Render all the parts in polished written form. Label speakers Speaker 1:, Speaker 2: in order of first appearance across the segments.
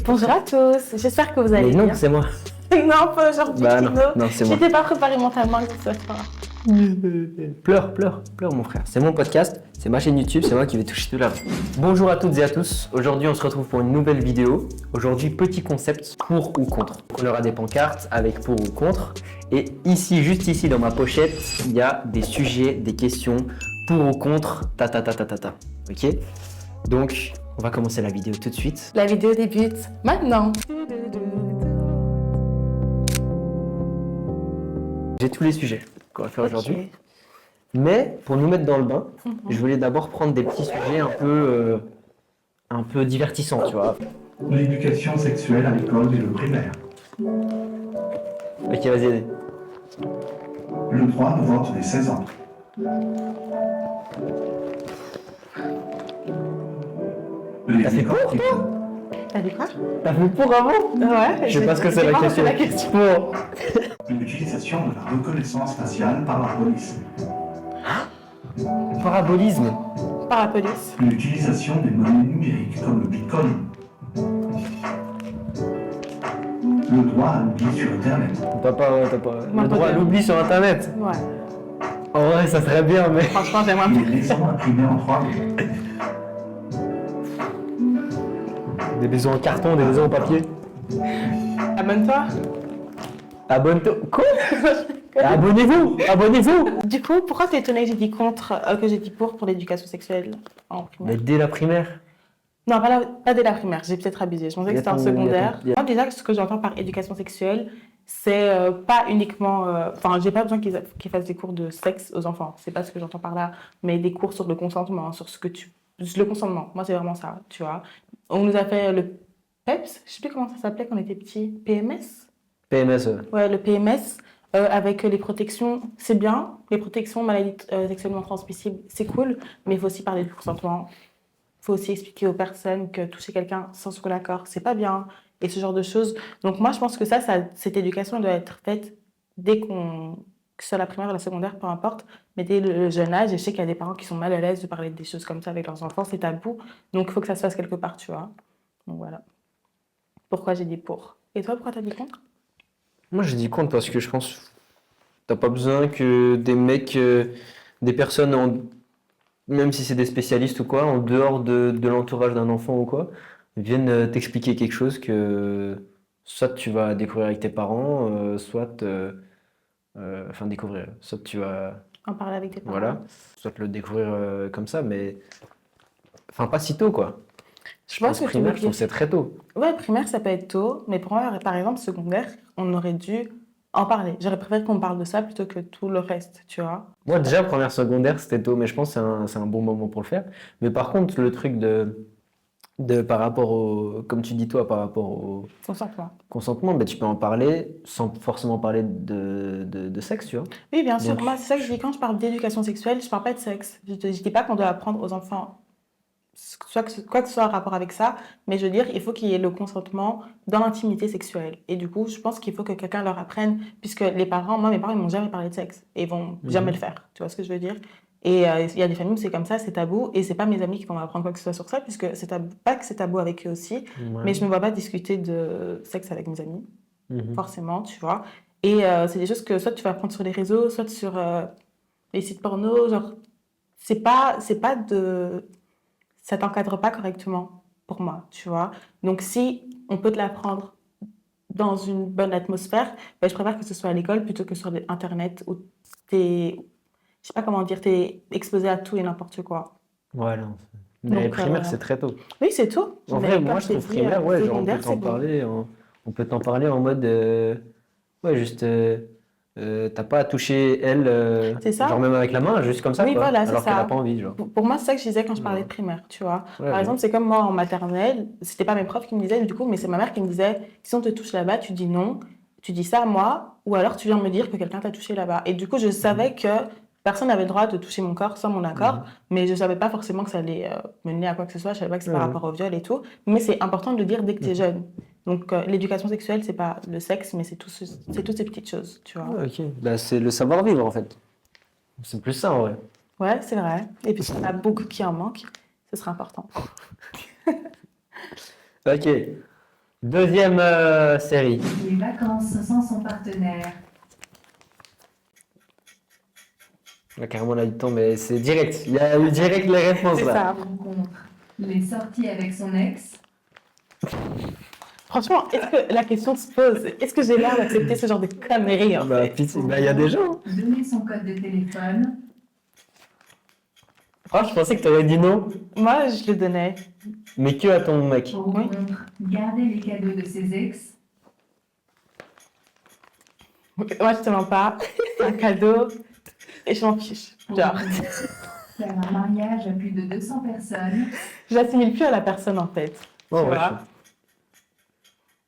Speaker 1: Bonjour à tous, j'espère que vous allez
Speaker 2: Mais non,
Speaker 1: bien.
Speaker 2: c'est moi.
Speaker 1: Non, pas aujourd'hui,
Speaker 2: Bah
Speaker 1: Tino.
Speaker 2: non, c'est moi.
Speaker 1: Je t'ai pas préparé mentalement que ce soir.
Speaker 2: Pleure, mon frère. C'est mon podcast, c'est ma chaîne YouTube, c'est moi qui vais toucher tout l'argent. Bonjour à toutes et à tous. Aujourd'hui, on se retrouve pour une nouvelle vidéo. Aujourd'hui, petit concept, pour ou contre. On aura des pancartes avec pour ou contre. Et ici, juste ici, dans ma pochette, il y a des sujets, des questions, pour ou contre, ta. Ok? Donc, on va commencer la vidéo tout de suite.
Speaker 1: La vidéo débute maintenant.
Speaker 2: J'ai tous les sujets qu'on va faire aujourd'hui.
Speaker 1: Ok.
Speaker 2: Mais pour nous mettre dans le bain, je voulais d'abord prendre des petits sujets un peu divertissants, tu vois.
Speaker 3: L'éducation sexuelle à l'école et le primaire.
Speaker 2: Ok, vas-y.
Speaker 3: Le 3 novembre des 16 ans.
Speaker 2: T'as fait pour, toi?
Speaker 1: T'as dit quoi?
Speaker 2: T'as fait pour avant?
Speaker 1: Ouais.
Speaker 2: Je sais pas ce que c'est la question. Pour.
Speaker 3: L'utilisation de la reconnaissance faciale par la police.
Speaker 2: Parabolisme.
Speaker 1: Parapolice.
Speaker 3: L'utilisation des monnaies numériques comme le bitcoin. Le droit à l'oubli sur Internet.
Speaker 2: T'as pas le droit à l'oubli sur Internet.
Speaker 1: Ouais.
Speaker 2: En vrai, ça serait bien, mais...
Speaker 1: Franchement, j'aimerais
Speaker 3: Les
Speaker 1: bien.
Speaker 3: maisons imprimées en 3D.
Speaker 2: Des maisons en carton, des maisons en papier.
Speaker 1: Abonne-toi.
Speaker 2: Abonne-toi. Quoi? Abonnez-vous.
Speaker 1: Du coup, pourquoi t'es étonnée que j'ai dit contre, que j'ai dit pour l'éducation sexuelle en
Speaker 2: Mais
Speaker 1: primaire?
Speaker 2: dès la primaire.
Speaker 1: Non, pas dès la primaire, j'ai peut-être abusé. Je pensais que c'était en secondaire.
Speaker 2: Il y a-
Speaker 1: Moi, déjà, ce que j'entends par éducation sexuelle, c'est pas uniquement. Enfin, j'ai pas besoin qu'ils fassent des cours de sexe aux enfants. C'est pas ce que j'entends par là. Mais des cours sur le consentement, sur ce que tu. Le consentement, moi, c'est vraiment ça, tu vois. On nous a fait le PEPS, je sais plus comment ça s'appelait quand on était petit. PMS?
Speaker 2: PMSE.
Speaker 1: Ouais, le PMS, avec les protections, c'est bien. Les protections maladies sexuellement transmissibles, c'est cool. Mais il faut aussi parler du consentement. Il faut aussi expliquer aux personnes que toucher quelqu'un sans son accord, c'est pas bien, et ce genre de choses. Donc moi, je pense que cette éducation doit être faite dès que ce soit la primaire ou la secondaire, peu importe, mais dès le jeune âge. Et je sais qu'il y a des parents qui sont mal à l'aise de parler des choses comme ça avec leurs enfants, c'est tabou. Donc il faut que ça se fasse quelque part, tu vois. Donc voilà. Pourquoi j'ai dit pour. Et toi, pourquoi t'as dit contre?
Speaker 2: Moi, je dis contre parce que je pense que t'as pas besoin que des mecs, des personnes, même si c'est des spécialistes ou quoi, en dehors de l'entourage d'un enfant ou quoi, viennent t'expliquer quelque chose que soit tu vas découvrir avec tes parents, enfin découvrir, soit tu vas,
Speaker 1: En parler avec tes parents.
Speaker 2: voilà, soit le découvrir comme ça, mais enfin pas si tôt quoi.
Speaker 1: Je pense que tu veux
Speaker 2: primaire, je trouve
Speaker 1: dire.
Speaker 2: que c'est très tôt.
Speaker 1: Ouais, primaire, ça peut être tôt, mais pour moi, par exemple, secondaire, on aurait dû en parler. J'aurais préféré qu'on parle de ça plutôt que tout le reste, tu vois.
Speaker 2: Moi déjà première secondaire c'était tôt, mais je pense que c'est un bon moment pour le faire. Mais par contre le truc de par rapport au, comme tu dis toi, par rapport au
Speaker 1: Consentement.
Speaker 2: consentement, ben, tu peux en parler sans forcément parler de sexe, tu vois.
Speaker 1: Oui, bien sûr.
Speaker 2: Donc,
Speaker 1: Moi, c'est ça que je dis quand je parle d'éducation sexuelle, je parle pas de sexe. Je dis pas qu'on doit apprendre aux enfants quoi que ce soit en rapport avec ça, mais je veux dire, il faut qu'il y ait le consentement dans l'intimité sexuelle. Et du coup, je pense qu'il faut que quelqu'un leur apprenne, puisque mes parents, ils m'ont jamais parlé de sexe et ils vont jamais le faire. Tu vois ce que je veux dire? Et il y a des familles où c'est comme ça, c'est tabou, et c'est pas mes amis qui vont m'apprendre quoi que ce soit sur ça, puisque c'est tabou, pas que c'est tabou avec eux aussi,
Speaker 2: ouais.
Speaker 1: mais je ne me vois pas discuter de sexe avec mes amis.
Speaker 2: Mhm.
Speaker 1: Forcément, tu vois. Et c'est des choses que soit tu vas apprendre sur les réseaux, soit sur les sites porno, genre, c'est pas de... Ça t'encadre pas correctement, pour moi, tu vois. Donc si on peut te l'apprendre dans une bonne atmosphère, ben, je préfère que ce soit à l'école plutôt que sur Internet où t'es... Je sais pas comment dire, t'es exposé à tout et n'importe quoi.
Speaker 2: Voilà. Mais
Speaker 1: Donc,
Speaker 2: primaire, c'est très tôt.
Speaker 1: Oui, c'est tout.
Speaker 2: En
Speaker 1: Mais
Speaker 2: vrai,
Speaker 1: comme
Speaker 2: moi,
Speaker 1: je
Speaker 2: je
Speaker 1: t'ai
Speaker 2: trouve
Speaker 1: dit,
Speaker 2: primaire, ouais, genre,
Speaker 1: secondaire, c'est bon.
Speaker 2: on peut t'en parler en mode, ouais, juste, t'as pas à toucher elle,
Speaker 1: C'est ça.
Speaker 2: genre même avec la main, juste comme ça,
Speaker 1: Oui,
Speaker 2: quoi,
Speaker 1: voilà, c'est
Speaker 2: alors qu'elle
Speaker 1: ça.
Speaker 2: a pas envie, genre.
Speaker 1: Pour moi, c'est ça que je disais quand je parlais
Speaker 2: Ouais.
Speaker 1: de primaire, tu vois.
Speaker 2: Ouais,
Speaker 1: Par exemple, c'est comme moi en maternelle, c'était pas mes profs qui me disaient, du coup, mais c'est ma mère qui me disait, si on te touche là-bas, tu dis non, tu dis ça à moi, ou alors tu viens me dire que quelqu'un t'a touché là-bas. Et du coup, je savais que personne n'avait le droit de toucher mon corps sans mon accord, mais je savais pas forcément que ça allait mener à quoi que ce soit, je savais pas que c'était par rapport au viol et tout, mais c'est important de le dire dès que tu es jeune. Donc, l'éducation sexuelle, c'est pas le sexe, mais c'est toutes ces petites choses, tu vois.
Speaker 2: Ouais, ok. Bah, c'est le savoir-vivre, en fait. C'est plus ça, en vrai.
Speaker 1: Ouais, c'est vrai. Et puis, s'il y en a beaucoup qui en manquent, ce sera important.
Speaker 2: Ok. Deuxième série.
Speaker 4: Les vacances sans son partenaire.
Speaker 2: Là, carrément, on a eu le temps, mais c'est direct. Il y a eu direct les réponses
Speaker 1: C'est
Speaker 2: là.
Speaker 1: ça.
Speaker 4: Rencontre. Les sorties avec son ex.
Speaker 1: Franchement, est-ce que la question se pose? Est-ce que j'ai l'air d'accepter ce genre de conneries en
Speaker 2: Bah,
Speaker 1: fait?
Speaker 2: pitié, bah, il y a des gens.
Speaker 4: Donner son code de téléphone.
Speaker 2: Franchement, je pensais que tu aurais dit non,
Speaker 1: Moi, je le donnais.
Speaker 2: mais que à ton mec.
Speaker 4: Rencontre. Garder les cadeaux de ses ex.
Speaker 1: Moi, je te mens pas. Un cadeau. Et je m'en fiche. Genre,
Speaker 4: Faire un mariage à plus de 200 personnes.
Speaker 1: je l'assimile plus à la personne en fait.
Speaker 2: Oh,
Speaker 1: Tu
Speaker 2: ouais,
Speaker 1: vois.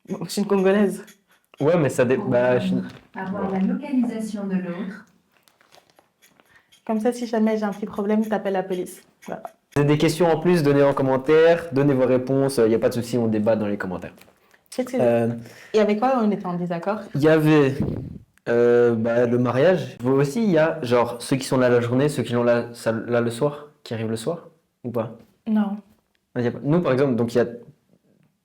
Speaker 1: Bon, je suis une Congolaise.
Speaker 2: ouais, mais ça dépend. Bah,
Speaker 4: Avoir la localisation de l'autre.
Speaker 1: Comme ça, si jamais j'ai un petit problème, t'appelles la police. Voilà.
Speaker 2: Vous avez des questions en plus, donnez en commentaire, donnez vos réponses, il n'y a pas de souci, on débat dans les commentaires.
Speaker 1: Qu'est-ce que-
Speaker 2: Euh,
Speaker 1: Et avec quoi on était en désaccord?
Speaker 2: Il y avait le mariage. Vous aussi, il y a genre ceux qui sont là la journée, ceux qui sont là, là le soir, qui arrivent le soir, ou pas?
Speaker 1: Non.
Speaker 2: Il y a pas- Nous, par exemple, donc il y a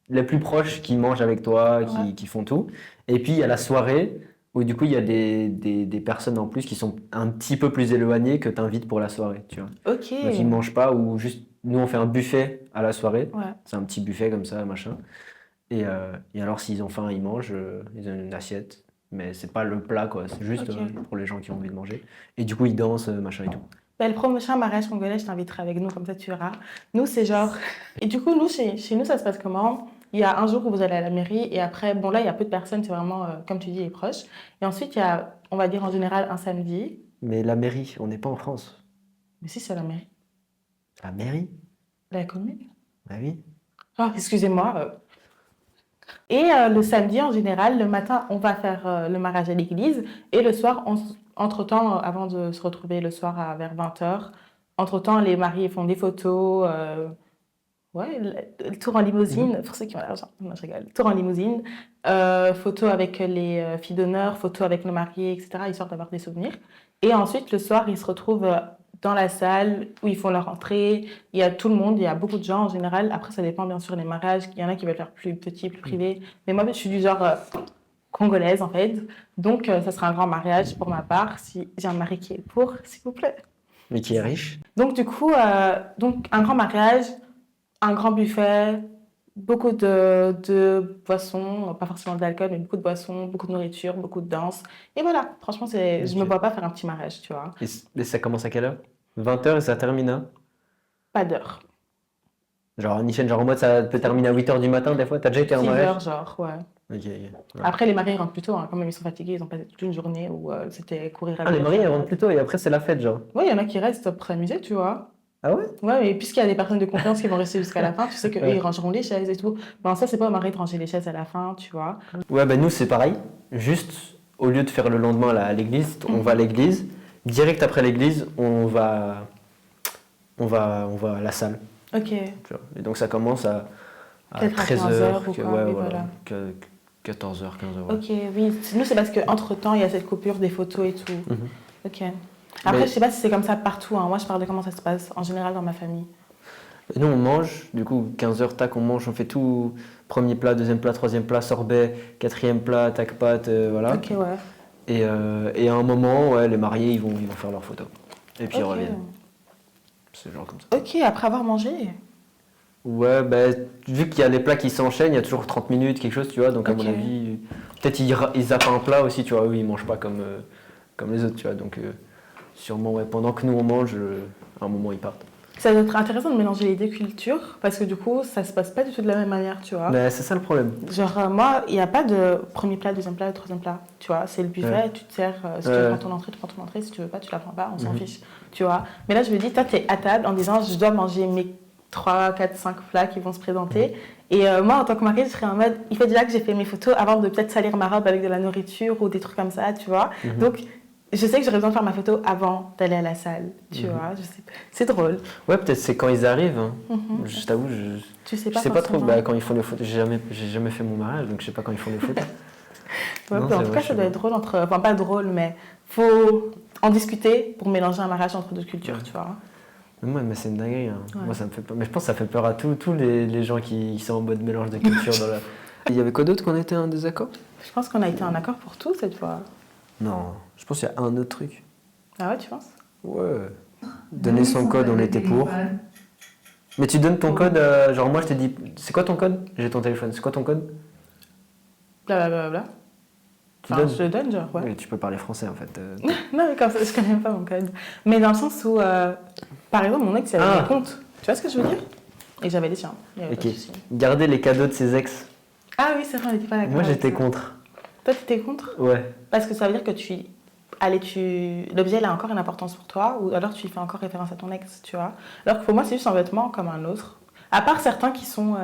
Speaker 2: les plus proches qui mangent avec toi,
Speaker 1: Ouais.
Speaker 2: qui font tout. Et puis il y a la soirée où du coup il y a des personnes en plus qui sont un petit peu plus éloignées que tu invites pour la soirée, tu vois.
Speaker 1: Ok.
Speaker 2: Donc ils ne mangent pas ou juste nous on fait un buffet à la soirée.
Speaker 1: Ouais.
Speaker 2: C'est un petit buffet comme ça, machin. Et alors s'ils ont faim, ils mangent, ils ont une assiette. Mais c'est pas le plat quoi, c'est juste
Speaker 1: Ok.
Speaker 2: pour les gens qui ont envie de manger. Et du coup ils dansent, machin et tout.
Speaker 1: Ben, le prochain mariage congolais, je t'inviterai avec nous, comme ça tu verras. Nous, c'est genre. Et du coup, nous, chez nous, ça se passe comment? Il y a un jour où vous allez à la mairie, et après, bon, là, il y a peu de personnes, c'est vraiment, comme tu dis, les proches. Et ensuite, il y a, on va dire en général, un samedi.
Speaker 2: Mais la mairie, on n'est pas en France.
Speaker 1: Mais si, c'est la mairie.
Speaker 2: La mairie?
Speaker 1: La commune.
Speaker 2: Bah oui.
Speaker 1: Ah, excusez-moi. Et le samedi, en général, le matin, on va faire le mariage à l'église. Et le soir, entre-temps, avant de se retrouver le soir vers 20h, entre-temps, les mariés font des photos. Ouais, le tour en limousine, pour ceux qui ont l'argent. Non, je rigole. Tour en limousine. Photos avec les filles d'honneur, photos avec le marié, etc., histoire d'avoir des souvenirs. Et ensuite, le soir, ils se retrouvent dans la salle où ils font leur entrée. Il y a tout le monde, il y a beaucoup de gens en général. Après, ça dépend bien sûr des mariages. Il y en a qui veulent faire plus petit, plus privé. Mais moi, je suis du genre congolaise en fait. Donc, ça sera un grand mariage pour ma part. Si j'ai un mari qui est pour, s'il vous plaît.
Speaker 2: Mais qui est riche.
Speaker 1: Donc, du coup, donc, un grand mariage, un grand buffet, beaucoup de boissons, pas forcément de l'alcool, mais beaucoup de boissons, beaucoup de nourriture, beaucoup de danse. Et voilà, franchement, je me
Speaker 2: Ok.
Speaker 1: vois pas faire un petit mariage, tu vois.
Speaker 2: Et ça commence à quelle heure? 20h et ça termine à?
Speaker 1: Pas d'heure.
Speaker 2: Genre, Nichen, genre en mode ça peut terminer à 8h du matin des fois? T'as déjà été en
Speaker 1: 6
Speaker 2: mariage?
Speaker 1: heures, genre, ouais.
Speaker 2: Ok. Ouais.
Speaker 1: Après, les mariés rentrent plus tôt, hein. Quand même, ils sont fatigués, ils ont passé toute une journée où c'était courir à
Speaker 2: Ah, les mariés ils rentrent plus tôt et après c'est la fête, genre.
Speaker 1: Oui, il y en a qui restent pour s'amuser, tu vois.
Speaker 2: Ah ouais?
Speaker 1: Ouais, mais puisqu'il y a des personnes de confiance qui vont rester jusqu'à la fin, tu sais qu'eux,
Speaker 2: Ouais.
Speaker 1: ils rangeront les chaises et tout. Ben, ça, c'est pas au mari de ranger les chaises à la fin, tu vois.
Speaker 2: Ouais, ben nous c'est pareil. Juste, au lieu de faire le lendemain à l'église, on va à l'église. Direct après l'église, on va à la salle.
Speaker 1: Ok.
Speaker 2: Tu vois. Et donc ça commence à
Speaker 1: Peut-être à
Speaker 2: 13h,
Speaker 1: 15 heures ou
Speaker 2: que-
Speaker 1: quoi,
Speaker 2: ouais,
Speaker 1: oui,
Speaker 2: voilà.
Speaker 1: voilà.
Speaker 2: 14h, 15h. Ouais.
Speaker 1: Ok, oui. Nous, c'est parce qu'entre-temps, il y a cette coupure des photos et tout.
Speaker 2: Mhm.
Speaker 1: Ok. Après,
Speaker 2: Mais-
Speaker 1: je sais pas si c'est comme ça partout, hein. Moi, je parle de comment ça se passe en général dans ma famille.
Speaker 2: Et nous on mange, du coup 15h, tac, on mange, on fait tout. Premier plat, deuxième plat, troisième plat, sorbet, quatrième plat, tac, pâte, voilà.
Speaker 1: Ok, ouais.
Speaker 2: Et à un moment, ouais, les mariés, ils vont faire leurs photos. Et puis ils
Speaker 1: Ok.
Speaker 2: reviennent. C'est genre comme ça.
Speaker 1: Ok, après avoir mangé.
Speaker 2: Ouais, ben, vu qu'il y a les plats qui s'enchaînent, il y a toujours 30 minutes, quelque chose, tu vois. Donc à
Speaker 1: Ok.
Speaker 2: mon avis, peut-être ils zappent un plat aussi, tu vois. Eux, ils mangent pas comme les autres, tu vois. Donc sûrement, ouais, pendant que nous on mange, à un moment, ils partent.
Speaker 1: Ça doit être intéressant de mélanger les deux cultures parce que du coup, ça se passe pas du tout de la même manière, tu vois.
Speaker 2: Mais c'est ça le problème.
Speaker 1: Genre, moi, il n'y a pas de premier plat, deuxième plat, troisième plat. Tu vois, c'est le buffet,
Speaker 2: Ouais.
Speaker 1: tu te sers. Si tu
Speaker 2: Ouais.
Speaker 1: prends ton entrée, tu prends ton entrée. Si tu veux pas, tu la prends pas, on s'en
Speaker 2: Mhm.
Speaker 1: fiche. Tu vois. Mais là, je me dis, toi, tu es à table en disant, je dois manger mes 3, 4, 5 plats qui vont se présenter.
Speaker 2: Mhm.
Speaker 1: Et moi, en tant que mari, je serais en mode, il faut déjà que j'ai fait mes photos avant de peut-être salir ma robe avec de la nourriture ou des trucs comme ça, tu vois.
Speaker 2: Mhm.
Speaker 1: Donc, je sais que j'aurais besoin de faire ma photo avant d'aller à la salle, tu
Speaker 2: Mhm.
Speaker 1: vois. Je sais. C'est drôle.
Speaker 2: Ouais, peut-être c'est quand ils arrivent. Hein.
Speaker 1: Mhm.
Speaker 2: Je t'avoue, je
Speaker 1: Tu sais
Speaker 2: je
Speaker 1: pas
Speaker 2: sais pas trop
Speaker 1: forcément.
Speaker 2: bah, quand ils font les photos. J'ai jamais fait mon mariage, donc je sais pas quand ils font les photos.
Speaker 1: Ouais,
Speaker 2: Non,
Speaker 1: puis en
Speaker 2: c'est
Speaker 1: tout
Speaker 2: vrai,
Speaker 1: cas,
Speaker 2: je
Speaker 1: ça
Speaker 2: sais
Speaker 1: doit
Speaker 2: pas.
Speaker 1: être drôle enfin pas drôle, mais faut en discuter pour mélanger un mariage entre deux cultures,
Speaker 2: Ouais.
Speaker 1: tu vois.
Speaker 2: Mais c'est une dinguerie. Hein.
Speaker 1: Ouais.
Speaker 2: Moi, ça me fait peur. Mais je pense que ça fait peur à tous les gens qui sont en mode mélange de culture Il y avait quoi d'autre qu'on était en désaccord?
Speaker 1: Je pense qu'on a été en accord pour tout cette fois.
Speaker 2: Non, je pense qu'il y a un autre truc.
Speaker 1: Ah ouais, tu penses?
Speaker 2: Ouais. Donner son code, on était pour.
Speaker 4: téléphone.
Speaker 2: Mais tu donnes ton code, genre moi je te dis, c'est quoi ton code? J'ai ton téléphone, c'est quoi ton code?
Speaker 1: Blablabla.
Speaker 2: Tu
Speaker 1: Enfin,
Speaker 2: donnes?
Speaker 1: je le donne, genre, ouais.
Speaker 2: Oui, tu peux parler français en fait.
Speaker 1: Non, mais comme ça, je connais pas mon code. Mais dans le sens où, par exemple, mon ex, il avait
Speaker 2: Ah.
Speaker 1: des comptes. Tu vois ce que je veux dire? Et j'avais les siens. Il y avait pas de
Speaker 2: Ok.
Speaker 1: souci.
Speaker 2: Garder les cadeaux de ses ex.
Speaker 1: Ah oui, c'est vrai, on n'était pas d'accord.
Speaker 2: Moi
Speaker 1: avec
Speaker 2: j'étais
Speaker 1: ça.
Speaker 2: contre.
Speaker 1: Toi, t'étais contre?
Speaker 2: Ouais.
Speaker 1: Parce que ça veut dire que l'objet, il a encore une importance pour toi, ou alors tu fais encore référence à ton ex, tu vois. Alors que pour moi, c'est juste un vêtement comme un autre. À part certains qui sont.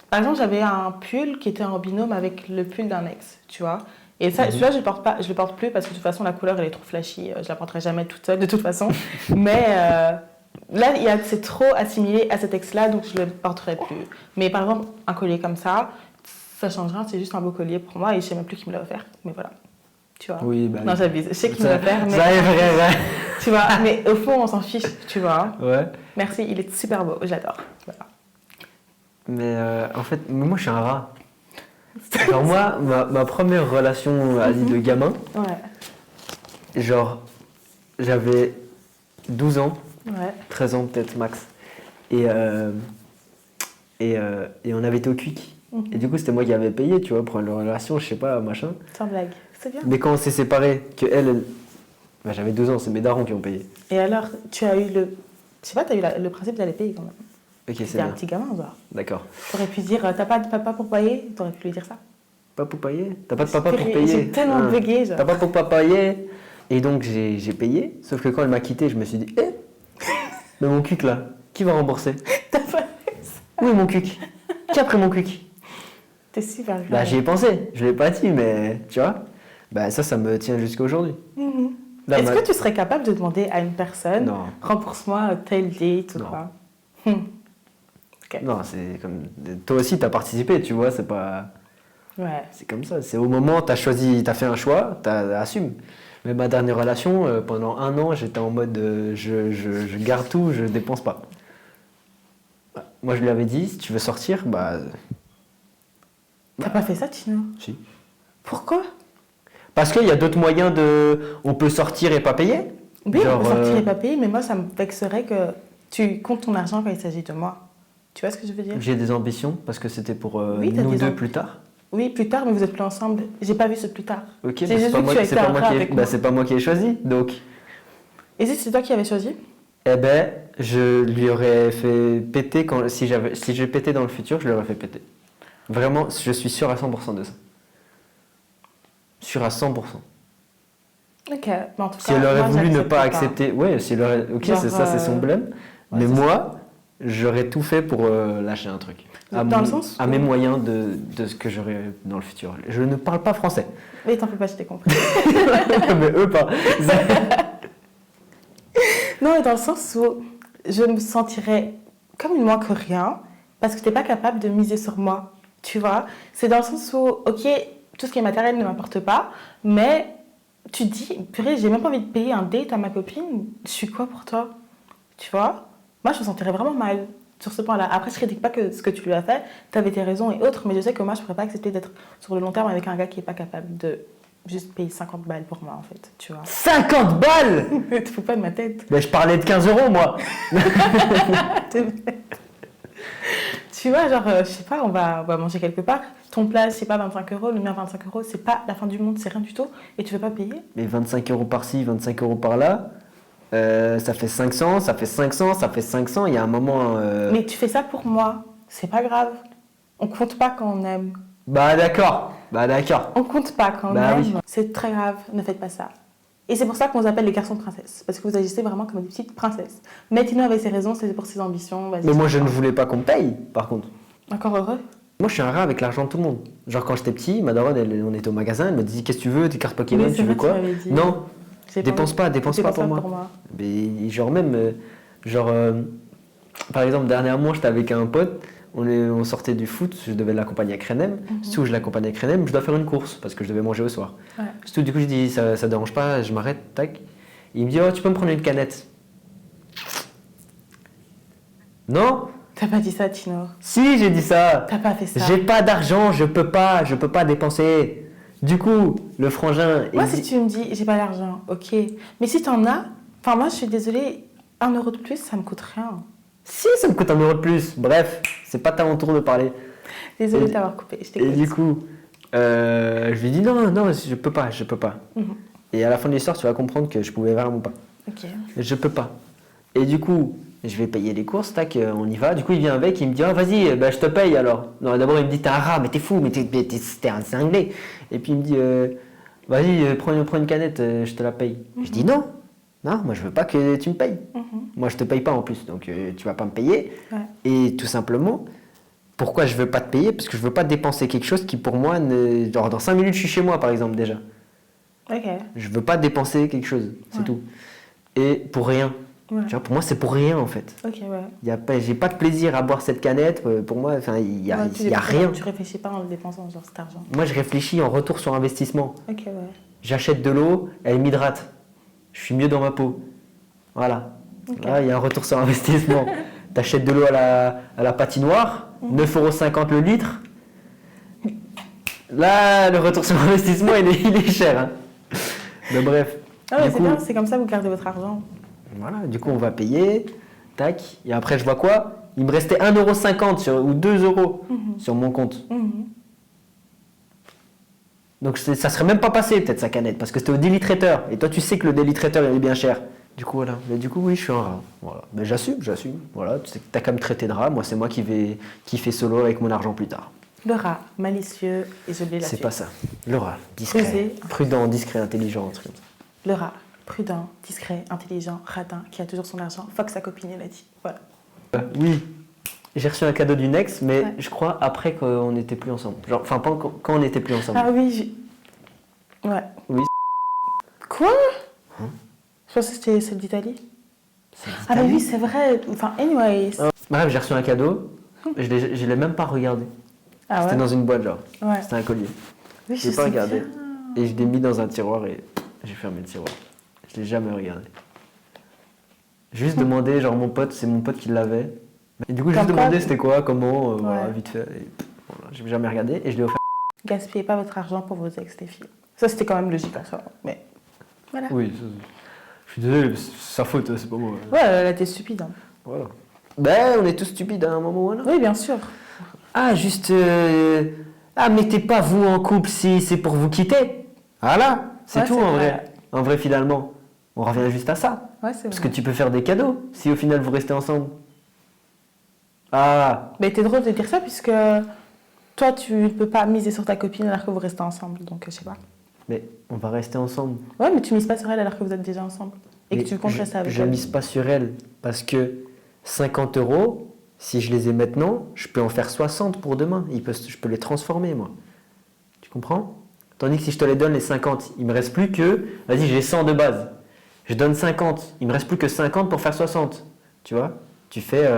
Speaker 1: Par exemple, j'avais un pull qui était en binôme avec le pull d'un ex, tu vois. Et ça, celui-là, je le porte pas, je le porte plus parce que de toute façon, la couleur, elle est trop flashy. Je la porterai jamais toute seule, de toute façon. Mais là, c'est trop assimilé à cet ex-là, donc je le porterai plus. Mais par exemple, un collier comme ça change rien, c'est juste un beau collier pour moi et je sais même plus qui me l'a offert. Mais voilà, tu vois.
Speaker 2: Oui, bah.
Speaker 1: Non, j'abuse. Je sais qui me l'a offert, mais
Speaker 2: Ça est vrai, ouais.
Speaker 1: tu vois. Mais au fond, on s'en fiche, tu vois.
Speaker 2: Ouais.
Speaker 1: Merci, il est super beau, j'adore. Voilà.
Speaker 2: Mais en fait, moi je suis un rat. Genre moi, ma première relation de gamin,
Speaker 1: Ouais,
Speaker 2: genre j'avais 12 ans,
Speaker 1: ouais.
Speaker 2: 13 ans peut-être max. Et on avait été au Quick. Et du coup c'était moi qui avais payé, tu vois, pour une relation, je sais pas, machin.
Speaker 1: Sans blague, c'est bien.
Speaker 2: Mais quand on s'est séparés, que elle bah, j'avais 12 ans, c'est mes darons qui ont payé.
Speaker 1: Et alors, tu as eu le. Je sais pas, tu as eu le principe d'aller payer quand même.
Speaker 2: Ok, c'est
Speaker 1: C'était un
Speaker 2: bien.
Speaker 1: petit gamin, genre.
Speaker 2: D'accord.
Speaker 1: T'aurais pu dire, t'as pas de papa pour payer? T'aurais pu lui dire ça.
Speaker 2: Pas pour payer? T'as pas de papa pour payer?
Speaker 1: J'ai tellement
Speaker 2: Ah.
Speaker 1: bugué, genre.
Speaker 2: T'as pas pour payer? Et donc j'ai payé, sauf que quand elle m'a quitté, je me suis dit, mais mon cuc là, qui va rembourser?
Speaker 1: T'as pas fait ça.
Speaker 2: Où est mon cuc? Qui a pris mon cuc?
Speaker 1: T'es super
Speaker 2: Bah
Speaker 1: grave.
Speaker 2: j'y ai pensé, je l'ai pas dit, mais tu vois, bah ça me tient jusqu'à aujourd'hui.
Speaker 1: Mhm.
Speaker 2: Là,
Speaker 1: Est-ce que tu serais capable de demander à une personne,
Speaker 2: Non,
Speaker 1: rembourse-moi tel date ou
Speaker 2: Non.
Speaker 1: quoi?
Speaker 2: non, c'est comme, toi aussi t'as participé, tu vois, c'est pas,
Speaker 1: Ouais.
Speaker 2: c'est comme ça, c'est au moment, t'as choisi, t'as fait un choix, assume. Mais ma dernière relation, pendant 1 an, j'étais en mode, je garde tout, je dépense pas. Moi je lui avais dit, si tu veux sortir, bah...
Speaker 1: T'as pas fait ça, Tino?
Speaker 2: Si.
Speaker 1: Pourquoi?
Speaker 2: Parce qu'il y a d'autres moyens de... On peut sortir et pas payer.
Speaker 1: Oui,
Speaker 2: Genre,
Speaker 1: on peut sortir et pas payer, mais moi, ça me vexerait que tu comptes ton argent quand il s'agit de moi. Tu vois ce que je veux dire?
Speaker 2: J'ai des ambitions, parce que c'était pour
Speaker 1: Oui, t'as
Speaker 2: nous
Speaker 1: des
Speaker 2: deux
Speaker 1: ambitions.
Speaker 2: plus tard.
Speaker 1: Oui, plus tard, mais vous êtes plus ensemble. J'ai pas vu ce plus tard.
Speaker 2: Ok,
Speaker 1: J'ai
Speaker 2: bah,
Speaker 1: juste vu que tu as été un rat avec moi.
Speaker 2: c'est pas moi qui ai choisi, donc...
Speaker 1: Et si c'est toi qui avais choisi?
Speaker 2: Eh ben, je lui aurais fait péter, si je pétais dans le futur, je lui aurais fait péter. Vraiment, je suis sûr à 100% de ça. Sûr à 100%.
Speaker 1: Ok, mais en tout cas,
Speaker 2: Si elle aurait
Speaker 1: moi,
Speaker 2: voulu ne
Speaker 1: j'accepte
Speaker 2: pas accepter, ouais, si elle aurait, ok,
Speaker 1: Genre,
Speaker 2: c'est ça, c'est son blême.
Speaker 1: ouais,
Speaker 2: mais
Speaker 1: c'est
Speaker 2: moi, j'aurais tout fait pour lâcher un truc.
Speaker 1: Dans le sens
Speaker 2: à
Speaker 1: où-
Speaker 2: mes moyens de ce que j'aurais dans le futur. Je ne parle pas français.
Speaker 1: Mais t'en fais pas, je t'ai compris.
Speaker 2: Mais eux pas.
Speaker 1: Non, mais dans le sens où je me sentirais comme une moins que rien parce que t'es pas capable de miser sur moi. Tu vois? C'est dans le sens où, ok, tout ce qui est matériel ne m'importe pas, mais tu te dis, purée, j'ai même pas envie de payer un date à ma copine. Je suis quoi pour toi? Tu vois? Moi, je me sentirais vraiment mal sur ce point-là. Après, je critique pas que ce que tu lui as fait, t'avais tes raisons et autres, mais je sais que moi, je pourrais pas accepter d'être sur le long terme avec un gars qui est pas capable de juste payer 50 balles pour moi, en fait. Tu vois?
Speaker 2: 50 balles!
Speaker 1: Tu te fous pas de ma tête.
Speaker 2: Mais je parlais de 15 €, moi.
Speaker 1: Tu vois, genre, je sais pas, on va manger quelque part. Ton plat, c'est pas 25 €, le mien 25 €, c'est pas la fin du monde, c'est rien du tout. Et tu veux pas payer?
Speaker 2: Mais 25 € par-ci, 25 € par-là, ça fait 500, ça fait 500, ça fait 500. Il y a un moment.
Speaker 1: Mais tu fais ça pour moi, c'est pas grave. On compte pas quand on aime.
Speaker 2: Bah d'accord, bah d'accord.
Speaker 1: On compte pas quand on
Speaker 2: Bah
Speaker 1: aime.
Speaker 2: oui.
Speaker 1: C'est très grave, ne faites pas ça. Et c'est pour ça qu'on vous appelle les garçons de princesse. Parce que vous agissez vraiment comme des petites princesses. Mais Tino avait ses raisons, c'était pour ses ambitions. Vas-y,
Speaker 2: Mais moi je ne
Speaker 1: comprends.
Speaker 2: voulais pas qu'on me paye, par contre.
Speaker 1: Encore heureux?
Speaker 2: Moi je suis un rat avec l'argent de tout le monde. Genre quand j'étais petit, ma daronne, on était au magasin, elle me dit qu'est-ce que tu veux, tes cartes Pokémon,
Speaker 1: Oui, c'est
Speaker 2: tu veux
Speaker 1: vrai,
Speaker 2: quoi?
Speaker 1: tu m'avais dit.
Speaker 2: Non,
Speaker 1: J'ai
Speaker 2: dépense pas pour moi.
Speaker 1: moi.
Speaker 2: Mais genre même, par exemple dernièrement j'étais avec un pote, on sortait du foot, je devais l'accompagner à Crenem. Surtout je l'accompagne à Crenem, je dois faire une course parce que je devais manger au soir.
Speaker 1: Ouais.
Speaker 2: Surtout du coup je dis ça dérange pas, je m'arrête, tac. Il me dit oh tu peux me prendre une canette. Non,
Speaker 1: T'as pas dit ça, Tino.
Speaker 2: Si, j'ai dit ça.
Speaker 1: T'as pas fait ça.
Speaker 2: J'ai pas d'argent, je peux pas dépenser. Du coup, le frangin...
Speaker 1: Moi,
Speaker 2: il
Speaker 1: si
Speaker 2: dit-
Speaker 1: tu me dis, j'ai pas d'argent, ok. Mais si t'en as, enfin, moi, je suis désolée, 1 euro de plus, ça me coûte rien.
Speaker 2: Si, ça me coûte 1 euro de plus. Bref, c'est pas à mon tour de parler.
Speaker 1: Désolée
Speaker 2: Et-
Speaker 1: de t'avoir coupé, je
Speaker 2: Et
Speaker 1: t'écoute.
Speaker 2: du coup, je lui ai dit non, je peux pas.
Speaker 1: Mhm.
Speaker 2: Et à la fin de l'histoire, tu vas comprendre que je pouvais vraiment pas.
Speaker 1: Ok.
Speaker 2: Je peux pas. Et du coup, je vais payer les courses, tac, on y va. Du coup, il vient avec, il me dit, ah, vas-y, bah, je te paye alors. Non, d'abord, il me dit, t'es un rat, mais t'es fou, mais t'es un cinglé. Et puis, il me dit, vas-y, prends une canette, je te la paye. Je dis, non, moi, je veux pas que tu me payes.
Speaker 1: Mhm.
Speaker 2: Moi, je te paye pas en plus, donc tu vas pas me payer.
Speaker 1: Ouais.
Speaker 2: Et tout simplement, pourquoi je veux pas te payer? Parce que je veux pas dépenser quelque chose qui, pour moi, genre, dans 5 minutes, je suis chez moi, par exemple, déjà.
Speaker 1: Ok.
Speaker 2: Je veux pas dépenser quelque chose, c'est
Speaker 1: Ouais.
Speaker 2: tout. Et pour rien.
Speaker 1: Ouais.
Speaker 2: Tu vois, pour moi, c'est pour rien, en fait.
Speaker 1: Ok, ouais.
Speaker 2: J'ai pas de plaisir à boire cette canette. Pour moi, il y a,
Speaker 1: Ouais,
Speaker 2: il y a rien.
Speaker 1: Tu réfléchis pas en le dépensant, genre cet argent.
Speaker 2: Moi, je réfléchis en retour sur investissement.
Speaker 1: Ok, ouais.
Speaker 2: J'achète de l'eau, elle m'hydrate. Je suis mieux dans ma peau. Voilà.
Speaker 1: Ok.
Speaker 2: Là, il y a un retour sur investissement. T'achètes de l'eau à la patinoire, 9,50 € le litre. Là, le retour sur investissement, il est cher. Hein. Mais bref.
Speaker 1: Ah ouais,
Speaker 2: Du
Speaker 1: c'est
Speaker 2: coup-
Speaker 1: bien, c'est comme ça que vous gardez votre argent.
Speaker 2: Voilà, du coup, on va payer. Tac. Et après, je vois quoi? Il me restait 1,50 € ou 2 € sur mon compte.
Speaker 1: Mhm.
Speaker 2: Donc ça serait même pas passé peut-être sa canette parce que c'était au Daily Trader et toi tu sais que le Daily Trader il est bien cher. Du coup voilà, mais du coup oui je suis un rat. Voilà. Mais j'assume. Voilà, tu sais que t'as qu'à me traiter de rat, moi c'est moi qui fais solo avec mon argent plus tard.
Speaker 1: Le rat, malicieux et j'ai oublié la
Speaker 2: C'est
Speaker 1: suite.
Speaker 2: pas ça. Le rat, discret,
Speaker 1: Rusé.
Speaker 2: prudent, discret, intelligent, un truc comme ça.
Speaker 1: Le rat, prudent, discret, intelligent, radin, qui a toujours son argent. Fuck sa copine, il a dit. Voilà.
Speaker 2: Oui, j'ai reçu un cadeau d'une ex, mais
Speaker 1: Ouais.
Speaker 2: je crois après qu'on n'était plus ensemble. Genre, enfin pas quand on n'était plus ensemble.
Speaker 1: Ah oui, ouais.
Speaker 2: Oui.
Speaker 1: Quoi
Speaker 2: Hein?
Speaker 1: Je pensais que c'était celle d'Italie.
Speaker 2: C'est
Speaker 1: Ah bah
Speaker 2: l'Italie.
Speaker 1: oui, c'est vrai. Enfin, anyways.
Speaker 2: Bref, j'ai reçu un cadeau, je l'ai même pas regardé.
Speaker 1: Ah
Speaker 2: C'était
Speaker 1: ouais.
Speaker 2: dans une boîte genre,
Speaker 1: Ouais.
Speaker 2: c'était un collier.
Speaker 1: Oui,
Speaker 2: Je l'ai
Speaker 1: je
Speaker 2: pas
Speaker 1: sais
Speaker 2: regardé.
Speaker 1: bien.
Speaker 2: Et je l'ai mis dans un tiroir et j'ai fermé le tiroir. Je l'ai jamais regardé. J'ai juste demandé, genre mon pote, c'est mon pote qui l'avait. Et du coup, j'ai juste
Speaker 1: Comme quoi,
Speaker 2: demandé c'était quoi, comment, voilà,
Speaker 1: Ouais.
Speaker 2: vite fait. Et, voilà, j'ai jamais regardé et je l'ai offert.
Speaker 1: Gaspillez pas votre argent pour vos ex, les filles. Ça, c'était quand même logique à ça. Mais voilà.
Speaker 2: Oui, je suis désolé, c'est sa faute, c'est pas moi.
Speaker 1: Ouais, elle était stupide. Hein.
Speaker 2: Voilà. Ben, on est tous stupides à un moment ou à un autre.
Speaker 1: Oui, bien sûr.
Speaker 2: Ah, juste. Ah, mettez pas vous en couple si c'est pour vous quitter. Voilà, c'est
Speaker 1: Ouais,
Speaker 2: tout
Speaker 1: c'est
Speaker 2: en
Speaker 1: vrai.
Speaker 2: vrai. En vrai, finalement, on revient juste à ça.
Speaker 1: Ouais, c'est
Speaker 2: Parce
Speaker 1: vrai.
Speaker 2: que tu peux faire des cadeaux si au final vous restez ensemble. Ah,
Speaker 1: Mais t'es drôle de dire ça puisque toi, tu ne peux pas miser sur ta copine alors que vous restez ensemble. Donc, je sais pas.
Speaker 2: mais on va rester ensemble.
Speaker 1: Ouais, mais tu mises pas sur elle alors que vous êtes déjà ensemble. Et
Speaker 2: Mais
Speaker 1: que tu comptes rester avec
Speaker 2: je
Speaker 1: elle.
Speaker 2: mise pas sur elle parce que 50 €, si je les ai maintenant, je peux en faire 60 pour demain. Je peux les transformer, moi. Tu comprends? Tandis que si je te les donne, les 50, il me reste plus que... Vas-y, j'ai 100 de base. Je donne 50. Il me reste plus que 50 pour faire 60. Tu vois? Tu fais...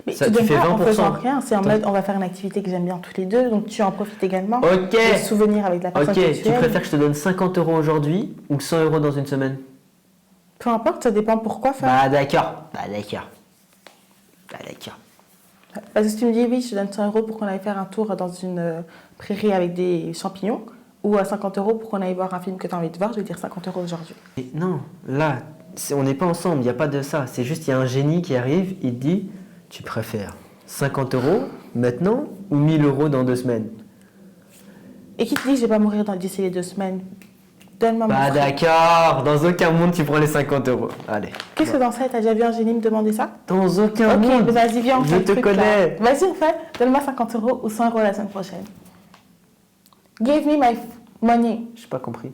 Speaker 1: Mais
Speaker 2: ça,
Speaker 1: tu
Speaker 2: tu
Speaker 1: donnes
Speaker 2: fais
Speaker 1: pas en
Speaker 2: 20%.
Speaker 1: faisant rien. C'est en
Speaker 2: Attends.
Speaker 1: mode, on va faire une activité que j'aime bien tous les deux. Donc, tu en profites également.
Speaker 2: Ok.
Speaker 1: Des souvenirs avec la personne
Speaker 2: Ok,
Speaker 1: que tu
Speaker 2: tu
Speaker 1: aimes.
Speaker 2: préfères que je te donne 50 € aujourd'hui ou 100 € dans une semaine?
Speaker 1: Peu importe, ça dépend pourquoi faire.
Speaker 2: Bah d'accord. Bah d'accord.
Speaker 1: Parce que si tu me dis, oui, je te donne 100 € pour qu'on aille faire un tour dans une prairie avec des champignons, ou à 50 € pour qu'on aille voir un film que tu as envie de voir, je vais dire 50 € aujourd'hui.
Speaker 2: Et non, là, on n'est pas ensemble, il n'y a pas de ça. C'est juste, il y a un génie qui arrive, il te dit, tu préfères 50 € maintenant ou 1000 € dans 2 semaines?
Speaker 1: Et qui te dit que je vais pas mourir d'ici les 2 semaines? Donne-moi mon
Speaker 2: Bah
Speaker 1: fric.
Speaker 2: d'accord, dans aucun monde tu prends les 50 €. Allez.
Speaker 1: Qu'est-ce que dans ça, t'as déjà vu un génie me demander ça?
Speaker 2: Dans aucun
Speaker 1: Ok,
Speaker 2: monde.
Speaker 1: mais vas-y, viens, on
Speaker 2: Je
Speaker 1: fait le
Speaker 2: te
Speaker 1: truc, là.
Speaker 2: connais.
Speaker 1: Vas-y, on fait. Donne-moi 50 € ou 100 € la semaine prochaine. Give me my money.
Speaker 2: J'ai pas compris.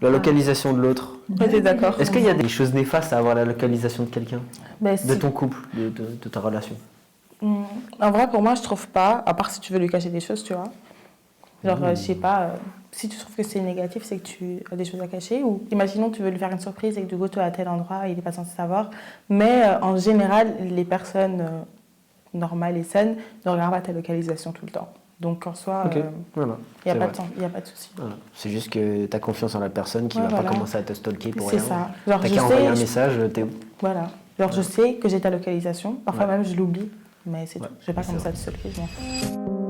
Speaker 2: La localisation de l'autre.
Speaker 1: Ouais, t'es d'accord.
Speaker 2: Est-ce qu'il y a des choses néfastes à avoir la localisation de quelqu'un?
Speaker 1: Ben,
Speaker 2: De
Speaker 1: si-
Speaker 2: ton couple, de ta relation?
Speaker 1: En vrai, pour moi, je trouve pas, à part si tu veux lui cacher des choses, tu vois. Genre, je sais pas, si tu trouves que c'est négatif, c'est que tu as des choses à cacher. Ou imaginons, tu veux lui faire une surprise et que du coup, tu es à tel endroit, il n'est pas censé savoir. Mais en général, les personnes normales et saines ne regardent pas ta localisation tout le temps. Donc, en soi,
Speaker 2: Ok,
Speaker 1: il
Speaker 2: voilà.
Speaker 1: n'y a,
Speaker 2: c'est
Speaker 1: pas
Speaker 2: vrai.
Speaker 1: de temps- y a pas de souci.
Speaker 2: Voilà. C'est juste que tu as confiance en la personne qui
Speaker 1: Ouais,
Speaker 2: va
Speaker 1: voilà.
Speaker 2: pas commencer à te stalker pour
Speaker 1: C'est
Speaker 2: rien.
Speaker 1: ça. Genre,
Speaker 2: T'as
Speaker 1: je
Speaker 2: qu'à envoyer un
Speaker 1: sais,
Speaker 2: message, t'es où?
Speaker 1: voilà. Genre, je sais que j'ai ta localisation. Parfois
Speaker 2: Ouais.
Speaker 1: même, je l'oublie. Mais c'est
Speaker 2: Ouais,
Speaker 1: tout. Je vais pas
Speaker 2: c'est
Speaker 1: commencer
Speaker 2: vrai.
Speaker 1: à te stalker, je m'en fous.